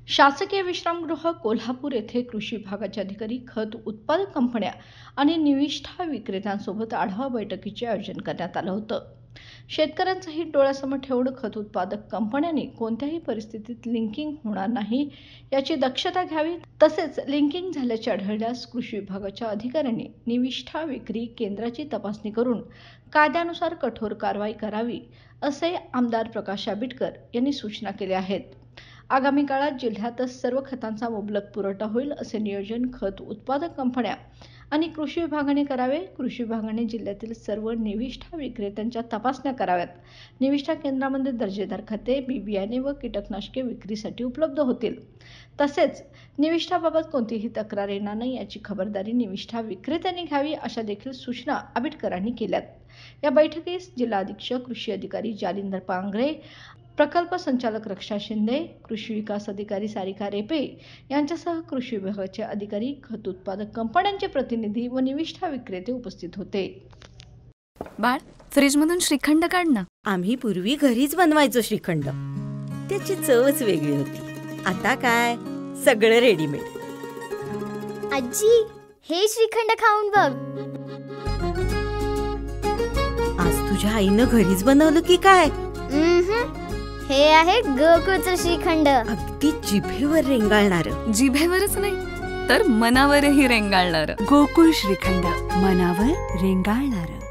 शासकीय विश्रामगृह कोल्हापूर येथे कृषी विभागाचे अधिकारी, खत उत्पादक कंपन्या आणि निविष्ठा विक्रेत्यांसोबत आढावा बैठकीचे आयोजन करण्यात आलं होतं. शेतकऱ्यांचं हित डोळ्यासमोर ठेवून खत उत्पादक कंपन्यांनी कोणत्याही परिस्थितीत लिंकिंग होणार नाही याची दक्षता घ्यावी, तसेच लिंकिंग झाल्याचे आढळल्यास कृषी विभागाच्या अधिकाऱ्यांनी निविष्ठा विक्री केंद्राची तपासणी करून कायद्यानुसार कठोर कारवाई करावी, असे आमदार प्रकाश आंबेडकर यांनी सूचना केल्या आहेत. आगामी काळात जिल्ह्यात सर्व खतांचा मुबलक पुरवठा होईल असे नियोजन खत उत्पादक कंपन्या आणि कृषी विभागाने करावे. कृषी विभागाने जिल्ह्यातील सर्व निविष्ठा विक्रेत्यांच्या तपासण्या कराव्यात. निविष्ठा केंद्रामध्ये दर्जेदार खते, बी-बियाणे व कीटकनाशके विक्रीसाठी उपलब्ध होतील. तसेच निविष्ठाबाबत कोणतीही तक्रार येणार नाही याची खबरदारी निविष्ठा विक्रेत्यांनी घ्यावी, अशा देखील सूचना आंबेडकरांनी केल्यात. या बैठकीस जिल्हा अधीक्षक कृषी अधिकारी जालिंदर पांगरे, प्रकल्प संचालक रक्षा शिंदे, कृषी विकास अधिकारी सारिका रेपे यांच्यासह कृषी विभागाचे अधिकारी, खत उत्पादक कंपन्यांचे प्रतिनिधी व निविष्ठा विक्रेते उपस्थित होते. बाळ, फ्रीजमधून श्रीखंड काढ ना. आम्ही पूर्वी घरीच बनवायचो श्रीखंड. त्याची चवच वेगळी होती. आता काय सगळं रेडीमेड. आजी, हे श्रीखंड खाऊन बघ. आज तुझ्या आईनं घरीच बनवलं की काय? हे आहे गोकुळचं श्रीखंड. अगदी जिभेवर रेंगाळणार. जिभेवरच नाही तर मनावरही रेंगाळणार. गोकुळ श्रीखंड, मनावर रेंगाळणार.